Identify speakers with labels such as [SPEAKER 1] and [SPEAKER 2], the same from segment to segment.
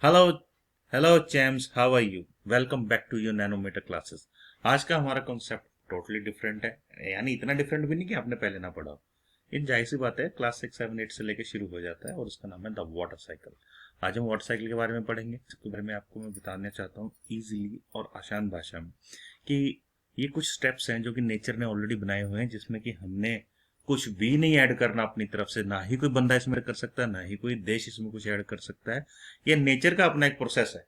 [SPEAKER 1] Hello hello champs, how are you? Welcome back to your nanometer classes. आज का हमारा concept totally different है, यानी इतना डिफरेंट भी नहीं कि आपने पहले ना पढ़ा हो। ये जाहिर सी बात है, क्लास 6, 7, 8 से लेके शुरू हो जाता है और उसका नाम है द वाटर साइकिल। आज हम वाटर साइकिल के बारे में पढ़ेंगे। इसके बारे में आपको मैं बताना चाहता हूँ ईजिली और आसान भाषा में कि ये कुछ स्टेप्स हैं जो कि नेचर ने ऑलरेडी बनाए हुए हैं, जिसमें कि हमने कुछ भी नहीं ऐड करना अपनी तरफ से। ना ही कोई बंदा इसमें कर सकता है, ना ही कोई देश इसमें कुछ ऐड कर सकता है। ये नेचर का अपना एक प्रोसेस है।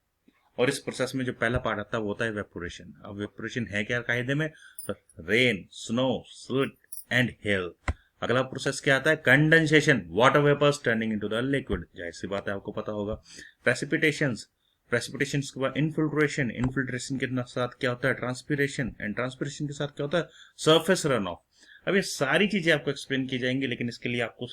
[SPEAKER 1] और इस प्रोसेस में जो पहला पार्ट आता है वो होता है वेपोरेशन। अब वेपोरेशन है क्या कायदे में? Rain, snow, sleet and hail. अगला प्रोसेस क्या आता है? Condensation, water vapours turning into the liquid. जाहिर सी बात है, आपको पता होगा। प्रेसिपिटेशंस, प्रेसिपिटेशन के बाद इनफिल्ट्रेशन, इनफिल्ट्रेशन के साथ क्या होता है? ट्रांसपिरेशन, एंड ट्रांसपिरेशन के साथ क्या होता है? Surface run of. अब ये सारी चीजें आपको एक्सप्लेन की जाएंगी, लेकिन इसके लिए आपको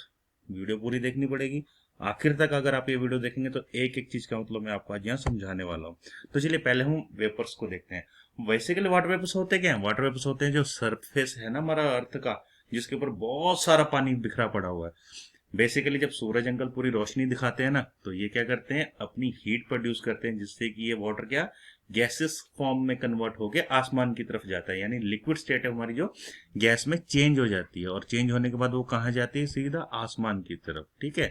[SPEAKER 1] वीडियो पूरी देखनी पड़ेगी। आखिर तक अगर आप ये वीडियो देखेंगे तो एक एक चीज का मतलब मैं आपको आज यहाँ समझाने वाला हूँ। तो चलिए पहले हम वेपर्स को देखते हैं। बेसिकली वाटर वेपर्स होते क्या हैं? वाटर वेपर्स होते हैं जो सरफेस है ना हमारा अर्थ का, जिसके ऊपर बहुत सारा पानी बिखरा पड़ा हुआ है। बेसिकली जब सूरज अंकल पूरी रोशनी दिखाते हैं ना, तो ये क्या करते हैं? अपनी हीट प्रोड्यूस करते हैं, जिससे कि ये वाटर क्या, गैसेस फॉर्म में कन्वर्ट होके आसमान की तरफ जाता है। यानी लिक्विड स्टेट है हमारी, जो गैस में चेंज हो जाती है, और चेंज होने के बाद वो कहाँ जाती है? सीधा आसमान की तरफ। ठीक है,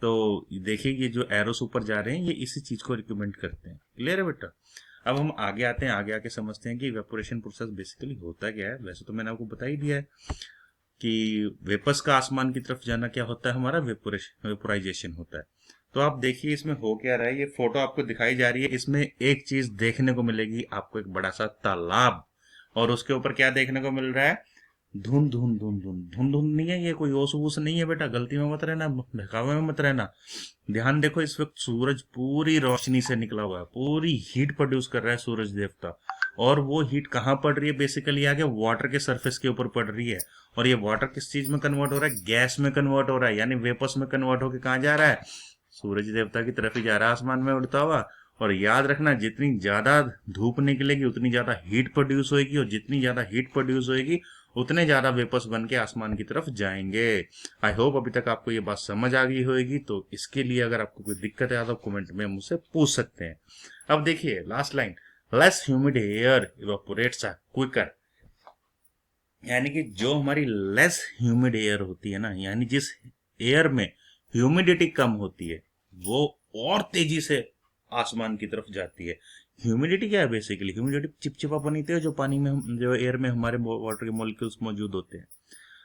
[SPEAKER 1] तो देखिए ये जो एरोस ऊपर जा रहे हैं ये इसी चीज को रिकमेंड करते हैं। क्लियर है बेटा? अब हम आगे आते हैं, आगे आके समझते हैं कि इवेपोरेशन प्रोसेस बेसिकली होता क्या है। वैसे तो मैंने आपको बता ही दिया है कि वेपर्स का आसमान की तरफ जाना क्या होता है? हमारा वेपोरेशन, वेपोराइजेशन होता है। तो आप देखिए इसमें हो क्या रहा है। ये फोटो आपको दिखाई जा रही है, इसमें एक चीज देखने को मिलेगी आपको, एक बड़ा सा तालाब। और उसके ऊपर क्या देखने को मिल रहा है? धुंध धुंध धुंध धुंध धुंध धुंध नहीं है, ये कोई ओस वोस नहीं है बेटा। गलती में मत रहना, बहकावे में मत रहना। ध्यान देखो, इस वक्त सूरज पूरी रोशनी से निकला हुआ है, पूरी हीट प्रोड्यूस कर रहा है सूरज देवता। और वो हीट कहाँ पड़ रही है? बेसिकली आगे वाटर के सरफेस के ऊपर पड़ रही है। और ये वाटर किस चीज में कन्वर्ट हो रहा है? गैस में कन्वर्ट हो रहा है, यानी वेपर्स में कन्वर्ट होकर कहाँ जा रहा है? सूरज देवता की तरफ ही जा रहा है, आसमान में उड़ता हुआ। और याद रखना, जितनी ज्यादा धूप निकलेगी उतनी ज्यादा हीट प्रोड्यूस होगी, और जितनी ज्यादा हीट प्रोड्यूस होगी उतने ज्यादा वेपर्स बन के आसमान की तरफ जाएंगे। आई होप अभी तक आपको ये बात समझ आ गई होगी। तो इसके लिए अगर आपको कोई दिक्कत है तो कमेंट में मुझसे पूछ सकते हैं। अब देखिए last line, less humid air evaporates quicker. यानी कि जो हमारी लेस ह्यूमिड एयर होती है ना, यानी जिस एयर में ह्यूमिडिटी कम होती है, वो और तेजी से आसमान की तरफ जाती है। ह्यूमिडिटी क्या है? बेसिकली ह्यूमिडिटी चिपचिपापन ही है जो पानी में जो एयर में हमारे वाटर के मॉलिक्यूल्स मौजूद होते हैं।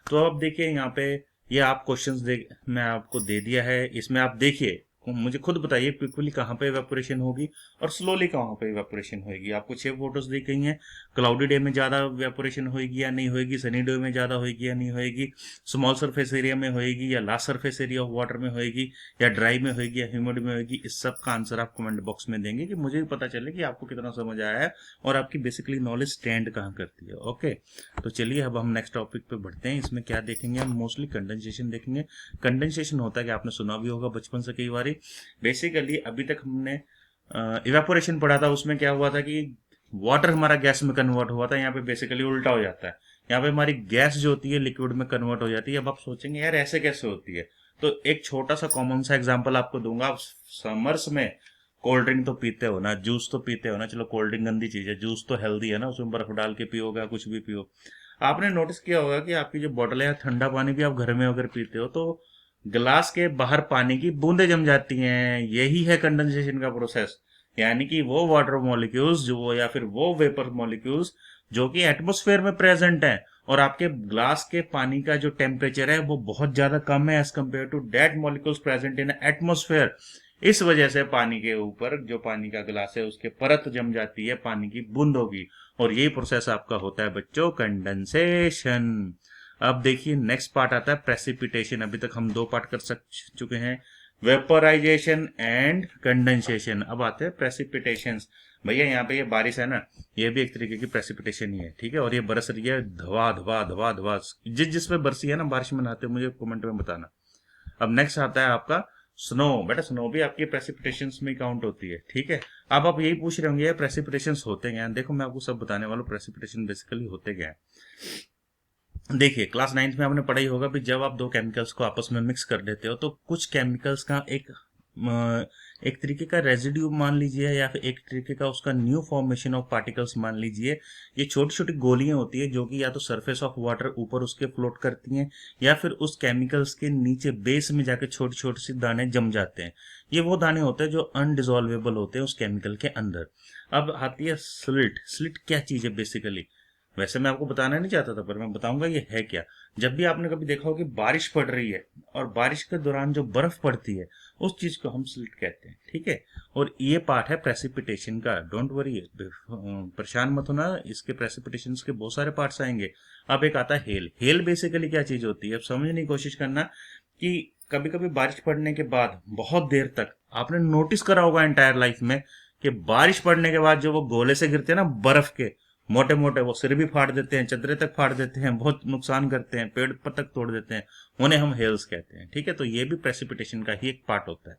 [SPEAKER 1] तो अब देखिए यहाँ पे, ये आप क्वेश्चंस दे मैं आपको दे दिया है, इसमें आप देखिए, मुझे खुद बताइए क्विकली कहाँ पे इवेपोरेशन होगी और स्लोली कहाँ पे इवेपोरेशन होगी। आपको 6 फोटोज दी गई हैं। क्लाउडी डे में ज्यादा इवेपोरेशन होगी या नहीं होगी? सनी डे में ज्यादा होगी या नहीं होगी? स्मॉल सरफेस एरिया में होगी या large surface area of water में होगी, या ड्राई में होगी या ह्यूमिड में होगी? इस सब का आंसर आप कमेंट बॉक्स में देंगे, कि मुझे भी पता चले कि आपको कितना समझ आया है और आपकी बेसिकली नॉलेज स्टैंड कहाँ करती है। ओके, तो चलिए अब हम नेक्स्ट टॉपिक पे बढ़ते हैं। इसमें क्या देखेंगे? हम मोस्टली कंडेंसेशन देखेंगे। कंडेंसेशन होता है कि आपने सुना भी होगा बचपन से कई बार। बेसिकली अभी तक हमने इवेपोरेशन पढ़ा था, उसमें क्या हुआ था कि वाटर हमारा गैस में कन्वर्ट हुआ था। यहाँ पे बेसिकली उल्टा हो जाता है। यहाँ पे हमारी गैस जो होती है लिक्विड में कन्वर्ट हो जाती है। अब आप सोचेंगे यार ऐसे कैसे होती है? तो एक छोटा सा कॉमन सा एग्जांपल आपको दूंगा। आप समर्स में कोल्ड ड्रिंक तो पीते हो ना, जूस तो पीते हो ना। चलो कोल्ड ड्रिंक गंदी चीज है, जूस तो हेल्दी है ना, उसमें बर्फ डाल के पियोगा, कुछ भी पियो। आपने नोटिस किया होगा कि आपकी जो बॉटल है, ठंडा पानी भी आप घर में अगर पीते हो तो गिलास के बाहर पानी की बूंदें जम जाती हैं। यही है कंडेंसेशन का प्रोसेस। यानी कि वो वाटर मॉलिक्यूल्स जो, या फिर वो वेपर मॉलिक्यूल्स जो कि एटमॉस्फेयर में प्रेजेंट हैं, और आपके ग्लास के पानी का जो टेम्परेचर है वो बहुत ज्यादा कम है as compare to that molecules present in atmosphere. इस वजह से पानी के ऊपर जो पानी का गिलास है उसके परत जम जाती है पानी की बूंदों की। और यही प्रोसेस आपका होता है बच्चों, कंडेंसेशन। अब देखिए नेक्स्ट पार्ट आता है प्रेसिपिटेशन। अभी तक हम 2 पार्ट कर चुके हैं, वेपोराइजेशन एंड कंडेंसेशन। अब आते हैं प्रेसिपिटेशन। भैया यहाँ पे ये बारिश है ना, ये भी एक तरीके की प्रेसिपिटेशन ही है। ठीक है, और ये बरस रही है धवा धवा धवा धवा। जिसमें बरसी है ना, बारिश में नहाते हो, मुझे कमेंट में बताना। अब नेक्स्ट आता है आपका स्नो। बेटा स्नो भी आपकी प्रेसिपिटेशन में काउंट होती है। ठीक है, अब आप यही पूछ रहे होंगे ये प्रेसिपिटेशन होते क्या हैं? देखो मैं आपको सब बताने वाला हूँ प्रेसिपिटेशन बेसिकली होते क्या है। देखिए क्लास 9th में आपने पढ़ा ही होगा भी, जब आप दो केमिकल्स को आपस में मिक्स कर देते हो तो कुछ केमिकल्स का एक एक तरीके का रेजिड्यू मान लीजिए, या फिर एक तरीके का उसका न्यू फॉर्मेशन ऑफ पार्टिकल्स मान लीजिए। ये छोटी छोटी गोलियां होती है जो कि या तो सरफेस ऑफ वाटर ऊपर उसके फ्लोट करती हैं, या फिर उस केमिकल्स के नीचे बेस में जाकर छोटे छोटे से दाने जम जाते हैं। ये वो दाने होते हैं जो अनडिजॉल्वेबल होते हैं उस केमिकल के अंदर। अब आती है स्लिट। स्लिट क्या चीज है बेसिकली? वैसे मैं आपको बताना नहीं चाहता था, पर मैं बताऊंगा ये है क्या। जब भी आपने कभी देखा हो कि बारिश पड़ रही है और बारिश के दौरान जो बर्फ पड़ती है, उस चीज को हम स्लिट कहते हैं, ठीक है। और ये पार्ट है प्रेसिपिटेशन का। डोंट वरी, परेशान मत होना, इसके प्रेसिपिटेशन के बहुत सारे पार्ट्स आएंगे। अब एक आता है हेल। हेल बेसिकली क्या चीज होती है, अब समझने की कोशिश करना कि कभी कभी बारिश पड़ने के बाद बहुत देर तक आपने नोटिस करा होगा एंटायर लाइफ में कि बारिश पड़ने के बाद जो वो गोले से गिरते हैं ना बर्फ के, मोटे मोटे, वो सिर भी फाड़ देते हैं, चदरे तक फाड़ देते हैं, बहुत नुकसान करते हैं, पेड़ पर तक तोड़ देते हैं, उन्हें हम हेल्स कहते हैं, ठीक है। तो ये भी प्रेसिपिटेशन का ही एक पार्ट होता है।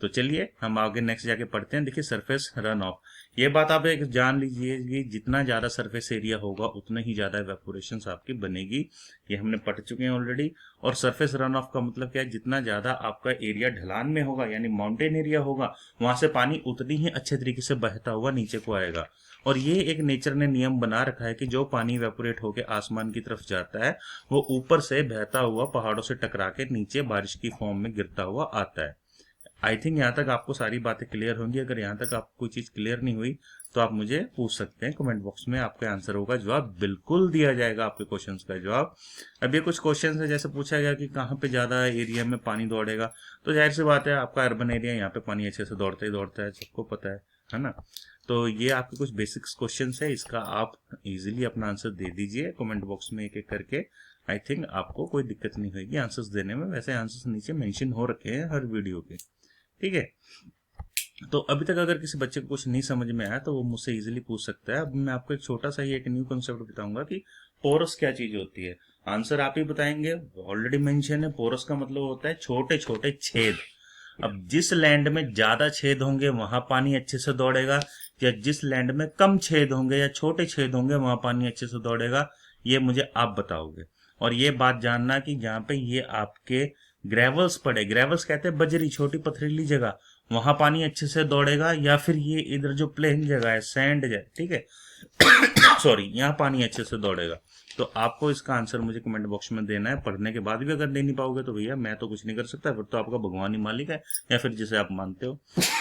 [SPEAKER 1] तो चलिए हम आगे नेक्स्ट जाके पढ़ते हैं। देखिए सरफेस रन ऑफ, ये बात आप एक जान लीजिए कि जितना ज्यादा सरफेस एरिया होगा उतना ही ज्यादा इवेपोरेशन आपकी बनेगी। ये हमने पढ़ चुके हैं ऑलरेडी। और सरफेस रन ऑफ का मतलब क्या है, जितना ज्यादा आपका एरिया ढलान में होगा यानी माउंटेन एरिया होगा, वहां से पानी उतनी ही अच्छे तरीके से बहता हुआ नीचे को आएगा। और ये एक नेचर ने नियम बना रखा है कि जो पानी इवेपोरेट होकर आसमान की तरफ जाता है वो ऊपर से बहता हुआ पहाड़ों से टकरा के नीचे बारिश की फॉर्म में गिरता हुआ आता है। आई थिंक यहाँ तक आपको सारी बातें क्लियर होंगी। अगर यहाँ तक आपको कोई चीज क्लियर नहीं हुई तो आप मुझे पूछ सकते हैं कमेंट बॉक्स में, आपके आंसर होगा, जवाब बिल्कुल दिया जाएगा आपके क्वेश्चंस का जवाब। अब ये कुछ क्वेश्चंस है, जैसे पूछा गया कि कहाँ पे ज्यादा एरिया में पानी दौड़ेगा, तो जाहिर सी बात है आपका अर्बन एरिया, यहाँ पे पानी अच्छे से दौड़ता ही दौड़ता है, सबको पता है ना। तो ये आपके कुछ बेसिक्स क्वेश्चंस है, इसका आप इजीली अपना आंसर दे दीजिए कमेंट बॉक्स में एक एक करके। आई थिंक आपको कोई दिक्कत नहीं होगी आंसर्स देने में। वैसे आंसर्स नीचे मेंशन हो रखे हैं हर वीडियो के, ठीक है। तो अभी तक अगर किसी बच्चे को कुछ नहीं समझ में आया तो वो मुझसे इजीली पूछ सकता है। अब मैं आपको एक छोटा सा ही एक न्यू कॉन्सेप्ट बताऊंगा कि पोरस क्या चीज होती है। आंसर आप ही बताएंगे, ऑलरेडी मेंशन है। पोरस का मतलब होता है छोटे छोटे छेद। अब जिस लैंड में ज्यादा छेद होंगे वहां पानी अच्छे से दौड़ेगा, या जिस लैंड में कम छेद होंगे या छोटे छेद होंगे वहां पानी अच्छे से दौड़ेगा, ये मुझे आप बताओगे। और ये बात जानना कि जहाँ पे ये आपके ग्रेवल्स पड़े, ग्रेवल्स कहते हैं बजरी, छोटी पथरीली जगह, वहां पानी अच्छे से दौड़ेगा, या फिर ये इधर जो प्लेन जगह है, सैंड है, ठीक है सॉरी, यहाँ पानी अच्छे से दौड़ेगा। तो आपको इसका आंसर मुझे कमेंट बॉक्स में देना है। पढ़ने के बाद भी अगर दे नहीं पाओगे तो भैया मैं तो कुछ नहीं कर सकता, फिर तो आपका भगवान ही मालिक है, या फिर जिसे आप मानते हो।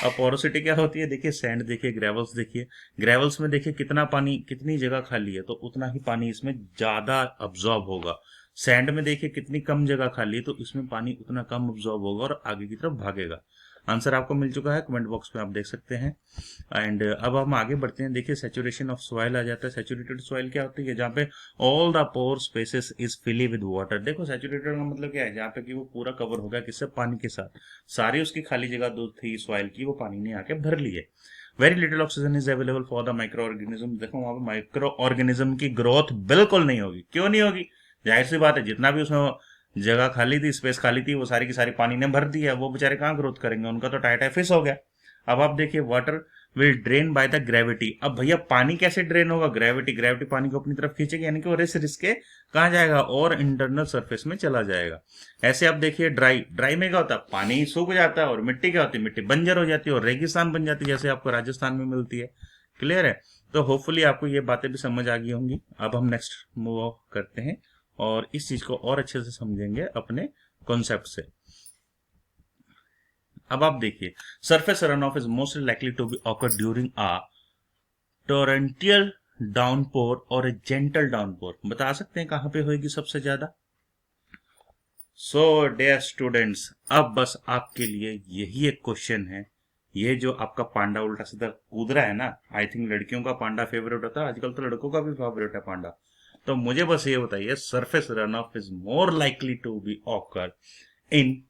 [SPEAKER 1] अब पोरोसिटी क्या होती है, देखिए सैंड देखिए, ग्रेवल्स देखिए, ग्रेवल्स में देखिए कितना पानी, कितनी जगह खाली है तो उतना ही पानी इसमें ज्यादा अब्जॉर्ब होगा। सैंड में देखिए कितनी कम जगह खाली है तो इसमें पानी उतना कम अब्जॉर्ब होगा और आगे की तरफ भागेगा। आंसर आपको मिल चुका है, कमेंट बॉक्स में आप देख सकते हैं। एंड अब हम आगे बढ़ते हैं। देखिए सैचुरेशन ऑफ सॉइल आ जाता है। सैचुरेटेड सॉइल क्या होती है, जहाँ पे all the pore spaces is filled with water. देखो सैचुरेटेड का मतलब क्या है, जहाँ पे कि वो पूरा कवर हो गया किससे, पानी के साथ। सारी उसकी खाली जगह जो थी सॉइल की वो पानी ने आके भर ली है। Very little oxygen is available for the micro organism. देखो वहां पे माइक्रो ऑर्गेनिज्म की ग्रोथ बिल्कुल नहीं होगी। क्यों नहीं होगी, जाहिर सी बात है, जितना भी उसमें जगह खाली थी, स्पेस खाली थी, वो सारी की सारी पानी ने भर दी है। वो बेचारे कहाँ ग्रोथ करेंगे, उनका तो टाइट फिश हो गया। अब आप देखिए water will drain by the gravity. अब भैया पानी कैसे ड्रेन होगा, ग्रेविटी, ग्रेविटी पानी को अपनी तरफ खींचेगी, यानी कि वो रिस रिस के कहाँ जाएगा, और इंटरनल सरफेस में चला जाएगा। ऐसे आप देखिए ड्राई, ड्राई में क्या होता है, पानी सूख जाता है, और मिट्टी क्या होती है, मिट्टी बंजर हो जाती है और रेगिस्तान बन जाती है, जैसे आपको राजस्थान में मिलती है। क्लियर है। तो होपफुली आपको ये बातें भी समझ आ गई होंगी। अब हम नेक्स्ट मूव ऑफ करते हैं और इस चीज को और अच्छे से समझेंगे अपने कॉन्सेप्ट से। अब आप देखिए surface run off is most likely to be occur during a torrential downpour और ए जेंटल डाउनपोर। बता सकते हैं कहां पे होगी सबसे ज्यादा? सो डियर स्टूडेंट्स, अब बस आपके लिए यही एक क्वेश्चन है। ये जो आपका पांडा उल्टा सीधा कूद रहा है ना, आई थिंक लड़कियों का पांडा फेवरेट होता है, आजकल तो लड़कों का भी फेवरेट है पांडा। तो मुझे बस ये बताइए, surface run off is more likely to be occur in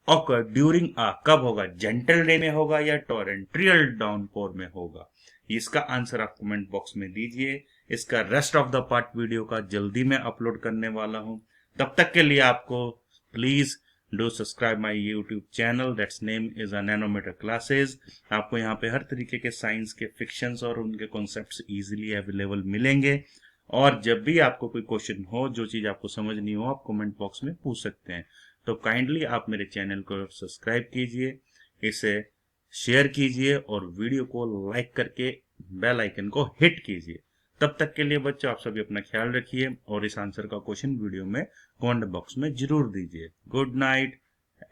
[SPEAKER 1] occur during a, कब होगा, जेंटल डे में होगा या टोरेंट्रियल डाउनपोर में होगा? इसका आंसर आप कमेंट बॉक्स में दीजिए। इसका rest of the part video का जल्दी मैं अपलोड करने वाला हूं। तब तक के लिए आपको please do subscribe my YouTube channel, that's name is a nanometer classes. आपको यहाँ पे हर तरीके के साइंस के फिक्शंस और उनके कॉन्सेप्ट्स इजीली अवेलेबल मिलेंगे। और जब भी आपको कोई क्वेश्चन हो, जो चीज आपको समझ नहीं हो, आप कमेंट बॉक्स में पूछ सकते हैं। तो काइंडली आप मेरे चैनल को सब्सक्राइब कीजिए, इसे शेयर कीजिए और वीडियो को लाइक करके बेल आइकन को हिट कीजिए। तब तक के लिए बच्चों आप सभी अपना ख्याल रखिए और इस आंसर का क्वेश्चन वीडियो में कमेंट बॉक्स में जरूर दीजिए। Good night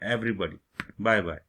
[SPEAKER 1] everybody, bye bye.